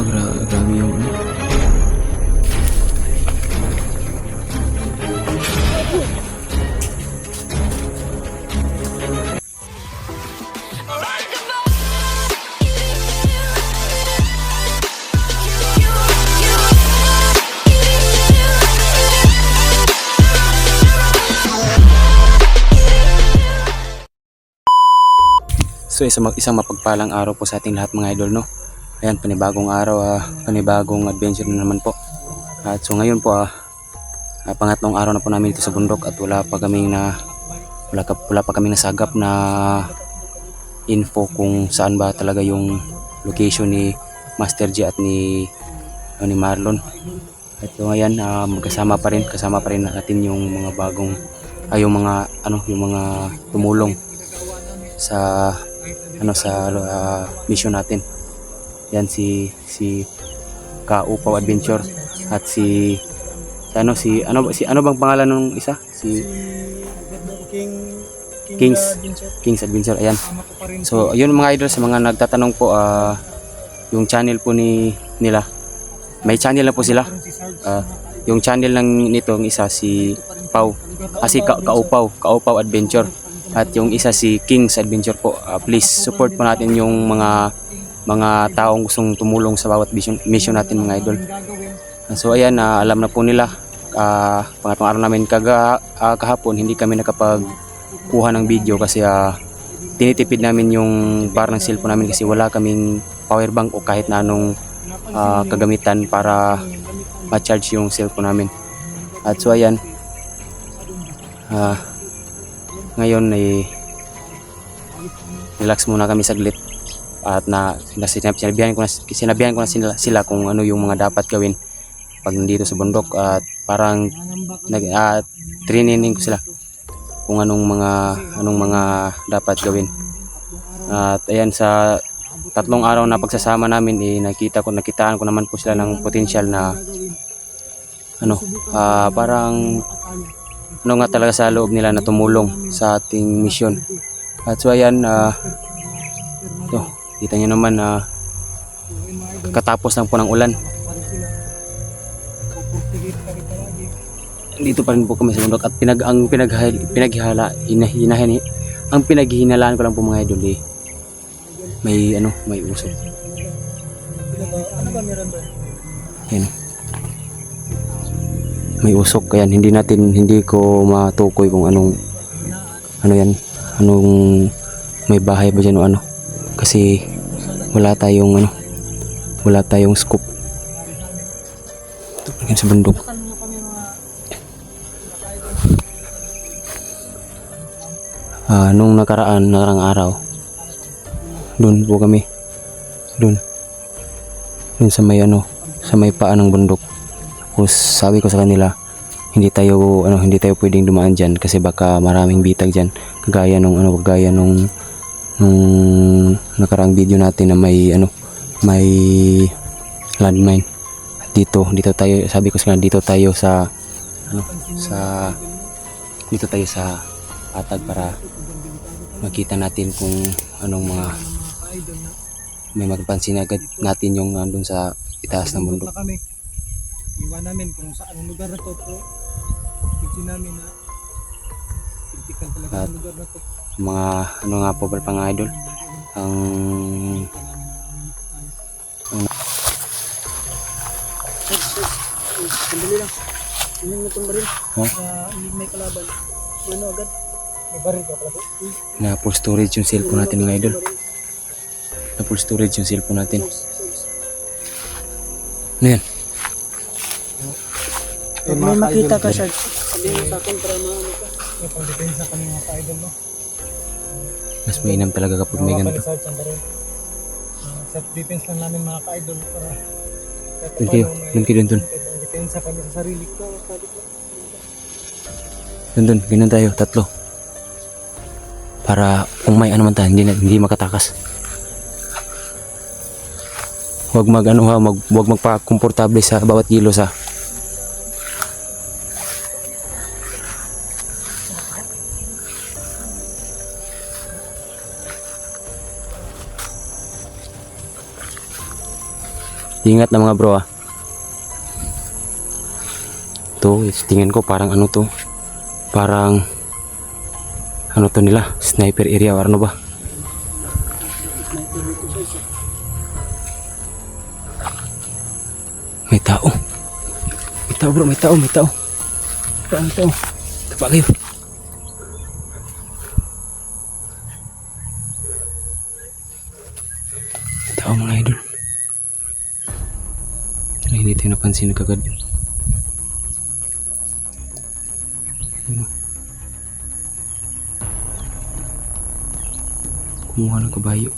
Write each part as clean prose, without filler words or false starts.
Grabe yung ano. So isang mapagpalang araw po sa ating lahat mga idol, no. Ayan, panibagong araw, panibagong adventure na naman po. At so ngayon po pangatlong araw na po namin dito sa bundok at wala pa kaming nasagap na info kung saan ba talaga yung location ni Master G at ni Marlon. At so ayan, kasama pa rin natin yung mga bagong yung mga tumulong sa mission natin. Yan si Kaupaw Adventure at ano bang pangalan ng isa? Si King's Adventure. Ayan. So ayun mga idol, sa mga nagtatanong po, yung channel po nila, may channel na po sila. Yung channel lang nitong isa si Pau, si Kaupaw Adventure. At yung isa si King's Adventure po. Please support po natin yung mga taong gustong tumulong sa bawat mission natin mga idol. So ayan, alam na po nila, pangatlong araw namin kahapon hindi kami nakapagkuha ng video kasi tinitipid namin yung bar ng cellphone namin kasi wala kaming power bank o kahit na anong kagamitan para ma-charge yung cellphone namin. At so ayan, ngayon relax muna kami saglit at sinabihan ko na sila kung ano yung mga dapat gawin pag nandito sa bundok, at parang training ko sila kung anong mga dapat gawin. At ayan, sa tatlong araw na pagsasama namin nakitaan ko naman po sila ng potential na parang nga talaga sa loob nila na tumulong sa ating mission. At so ayan, kita nyo naman, katapos lang po ng ulan, dito pa rin po kami sa bundok at ang pinaghihinalaan ko lang po mga idol, may usok. Ayan, may usok, kaya hindi ko matukoy kung anong may bahay ba dyan o ano, kasi wala tayong scoop. Ito sa bundok. Nung nakarang araw, doon po kami doon sa may paa ng bundok. Tapos sabi ko sa kanila, hindi tayo pwedeng dumaan diyan kasi baka maraming bitag diyan, kagaya nung nakaraang video natin na may landmine. Dito tayo, sabi ko sa kanila, dito tayo sa atag para makita natin kung anong mga may magpansin agad natin yung nandun sa itaas ng bundok. Iwan namin kung saan ang lugar na to, pero pagsin namin na critical talaga ang lugar na to. Mga nga po ba mga idol, sandali lang, ining itong baril may kalaban, ano agad, may baril ka pala. Na full storage yung cellphone natin mga idol, na full storage yung cellphone natin. Ano yan? May makita ka, Sarge. Sabihin mo sa akin para maano ka. May pang-depensa kami mga ka-idol, no? Mas mainam talaga kapag may ganito. Self-defense lang namin mga ka-idol para doon kayo doon. Depensa kami sa sarili ko. Doon, ganun tayo, tatlo. Para kung may ano man tayo, hindi makatakas. Huwag magpa-komportable sa bawat kilos ha. Ingat na mga bro ah. To, tingin ko parang ano to. Parang ano to nila, sniper area or ano ba? May tao. May tao bro, may tao, may tao. May tao. Tapa kayo. May tao mga idol. Pero hindi tayo napansin kagad. Ayun, oh. Kumuha ng kabayo.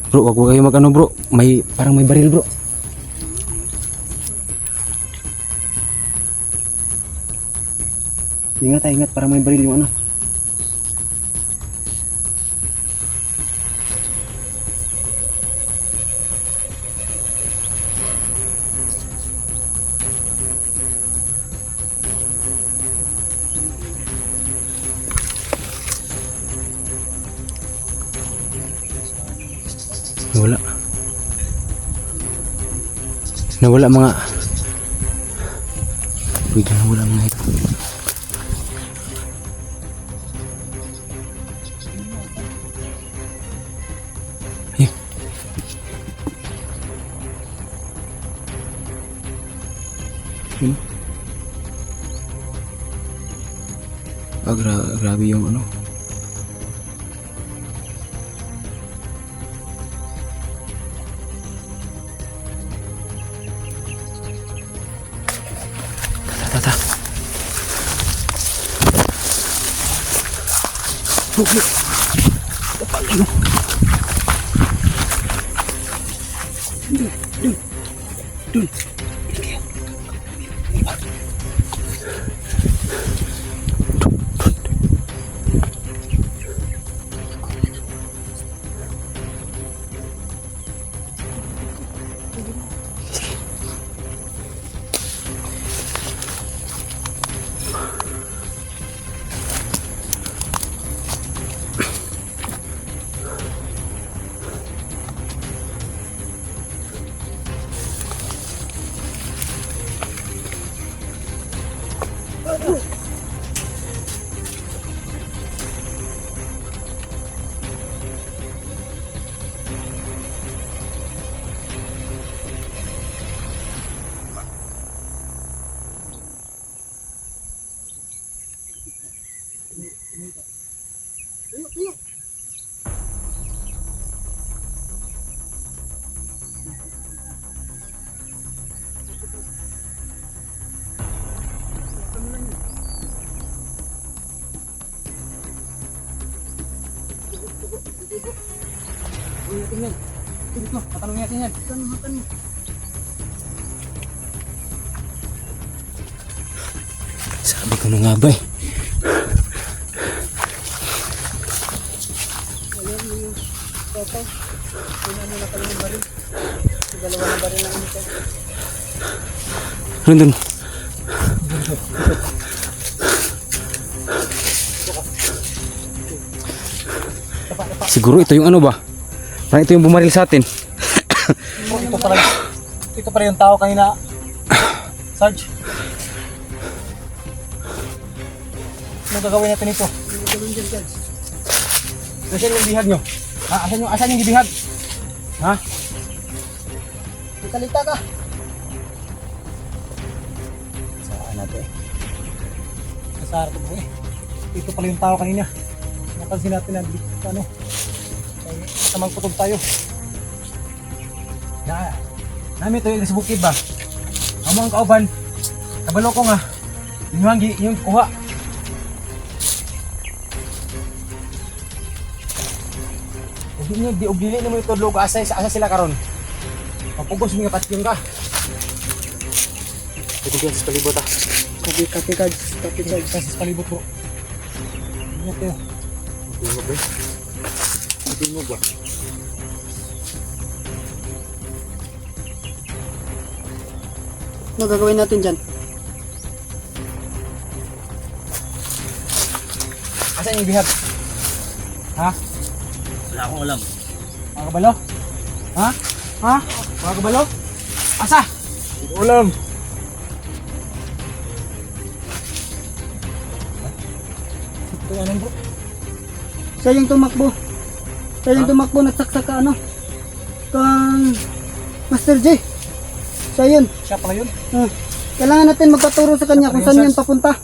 Bro, wag kayo mag-ano bro. May, parang may baril bro. Ingat, ingat. Parang may baril yung ano. Nawala. Nawala mga. Bigla nawala mga ito. Ayun. Yun. Grabe yung ano. Tata. Look. Dun. Tingnan. Dito, tatanungin natin yan. Tanong. Sabi ko na nga ba eh. Ayan yung topaw. Tingnan mo na pala yung baril. Dalawa na baril lang ito. Dun. Siguro ito yung ano ba? Parang ito yung bumaril sa atin. Ito pala yung tao kanina. Sarge. Ano gagawin natin ito? Ano gagawin dyan, Sarge? Asan yung bihag nyo? Ha? Asan yung bihag? Ha? Italita ka. Saan natin? Nasa harap ko eh. Ito pala yung tao kanina. Napansin natin na ano? Samang kutob tayo. Namin ito yung sa bukid ba? Ang mga kauban, kabalo ko nga, yung kuha. Di ugdili na mo ito log, asa sila karon. Papugos mga patyong ka. Ito dyan sa palibot ha. Copy cards. Sa palibot bro. Ingat kayo. Ito mo ba? Ano gagawin natin dyan? Asan yung bihag? Ha? Wala akong alam. Mga kabalo? Ha? Ha? Mga kabalo? Asa? Hindi ko alam. Ito ano bro? Siya yung tumakbo. Siya yung tumakbo, nagsaksak ka ano? Kang Master J. Siya yun. Siya pala yun? Kailangan natin magpaturo sa kanya kung saan yan papunta.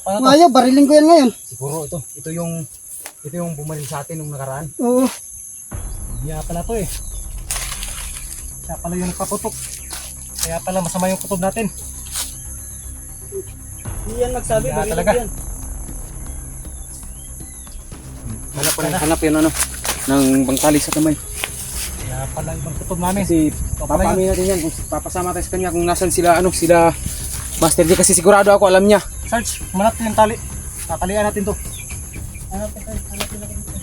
Paano ayaw, barilin ko yan ngayon. Siguro ito. Ito yung bumaril sa atin nung nakaraan. Oo. Kaya pala to eh. Siya pala yung nagpaputok. Kaya pala masama yung kutob natin. Hindi yan magsabi, Kaya barilin talaga. ko yan. Hanap yun ano, ng bangtali sa kamay. Kaya pala ibang kutob namin. Kasi papaamin natin yan, kung papasama tayo sa kanya kung nasan sila, ano, sila Master J, kasi sigurado ako alam niya. Sarge, kumanap yung tali. Tatalian natin to. Hanapin natin dito.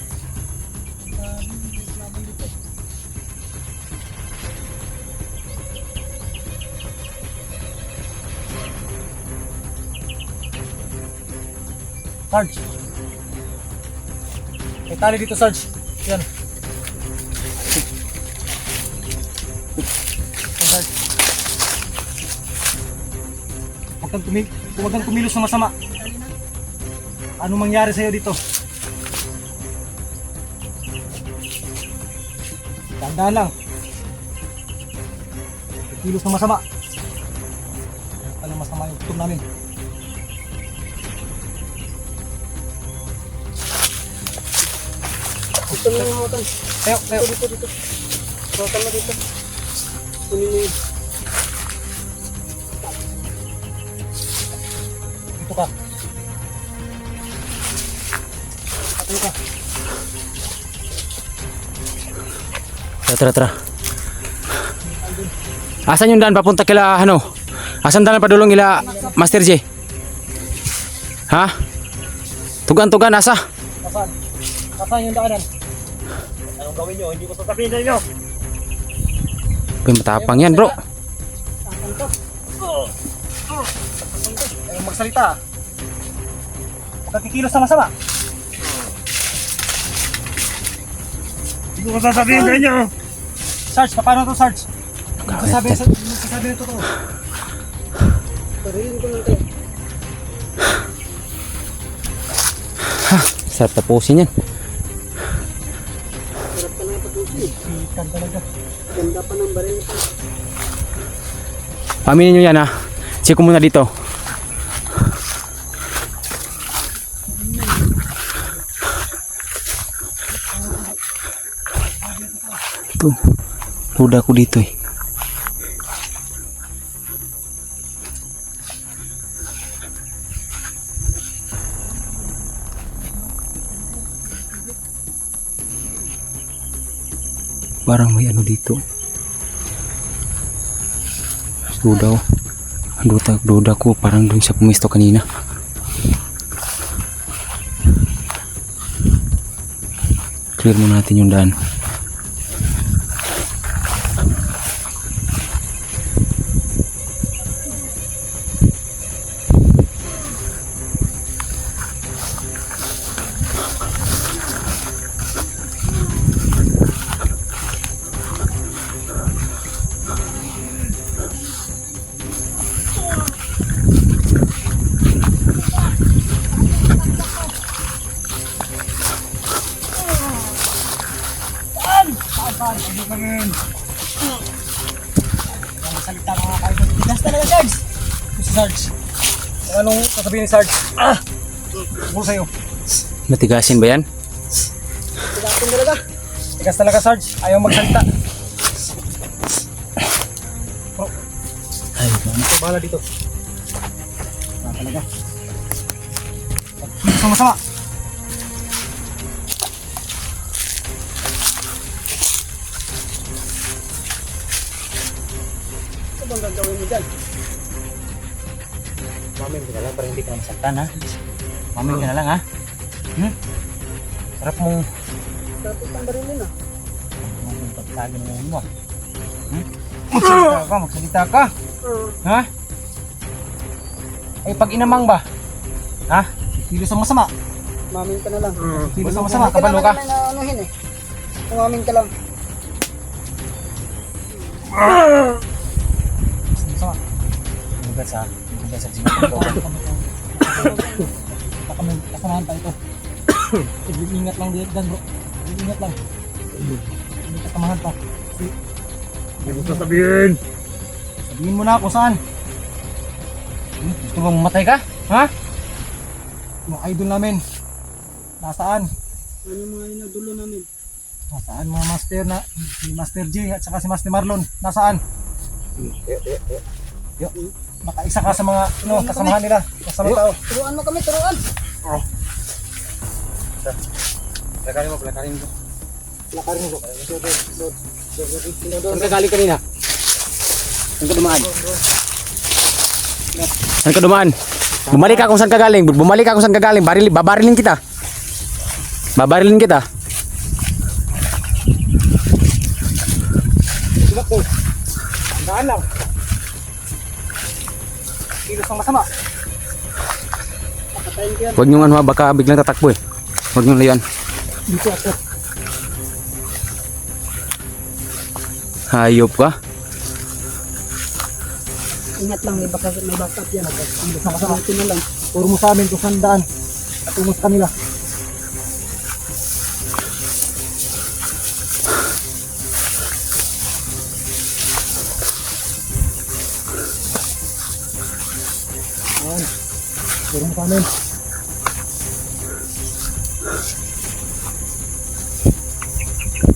Sarge. May tali dito, Sarge. Yan. Sarge. Huwag kang kumilos na masama. Anong mangyari sa'yo dito? Tandaan lang. Kilos na masama. Alam masama yung tutom namin. Gusto mo yung hotan? Tayo. Dito. Hotan mo dito. Kunin mo yun. Dito ka. Dito ka. Tara. Asan yung daan papunta kila ano? Asan daan padulong ila Master J? Ha? Tugan asa? Kasan yung daanan? Anong gawin nyo? Hindi ko sasabihin sa inyo. Uy, matapang yan bro. Saan to? Ayaw magsalita. Huwag kang kikilos na masama. Hindi ko sasabihin sa inyo. Sarge, paano to, Sarge? Sasabi na totoo. Parilin ko lang tayo. Sarap tapusin yan. Sarap pa na pag-usin. Ikan talaga. Ganda pa ng baril. Aminin nyo yan ha. Check ko muna dito. Ito. Duda ko dito eh. Parang may ano dito. Duda ko. Duda ko parang dun siya pumisto kanina. Clear muna natin yung daan. Ang salita mga kaibon. Tigas talaga, Sarge. Si Sarge. Anong sasabihin ni Sarge? Siguro sa'yo. Matigasin ba yan? Tigasin talaga. Tigas talaga, Sarge. Ayaw magsalita. Bro. Ay, Bahala dito. Talaga. Masama. Ano bang gagawin mo dyan? Mamin ka na lang para hindi ka na masaktan ha. Mamin ka na lang ha. Sarap mong Dapat ang baril yun pagkagin ng ulo mo. Magsalita ka. Ha? Ay pag inamang ba? Ha? Kilos ang masama. Umamin ka na lang. Kilos ang masama, Hindi ka kabalo naman ka. namin na anuhin eh. Umamin ka lang. Masama. Bugat sa Baka may kasamahan tayo ito. Ingat lang dito dan bro. Ingat lang. May kasamahan pa. Hindi mo sasabihin. Sabihin mo na kung saan. Gusto mong matay ka? Ha? Yung idol namin. Nasaan? Ano mga inadulo namin? Nasaan mga master na si Master J at saka si Master Marlon? Nasaan? Yo. Baka isa ka sa mga kasamahan nila. Kasama tao. Turuan mo kami, turuan. Lakarin mo, lakarin mo. Lakarin mo. Saan ka galing kanina? Saan ka dumaan? Saan ka dumaan? Bumalik ka kung saan ka galing. Bumalik ka kung saan ka galing. Babarilin kita. Babarilin kita. Tulak ko. Tandaan lang. Kilos ang masama. Patayin ko yan. Huwag niyong ano ha, baka biglang tatakbo eh. Huwag niyong layuan. Dito ako. Hayop ka. Ingat lang, may backup yan. Kilos ang masama. Ito na lang. Turo mo sa amin kung saan daan. At tungo sa kanila. Ayan. Turo mo sa amin.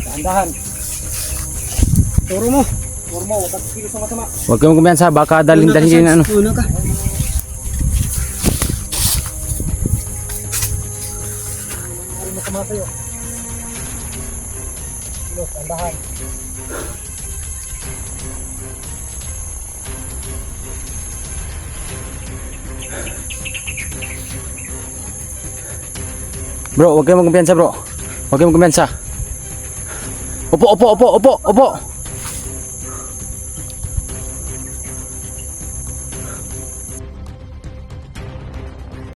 Dahan-dahan. Turo mo. Turo mo, huwag kang kilos ang masama. Huwag kayong kumpiyansa, baka dalhin kayo na ano. Una ka. Turo mo sama sa'yo. Kilos, dahan-dahan. Bro, huwag kayong kumpiyansa bro. Huwag kayong kumpiyansa. Upo, upo, upo, upo, upo.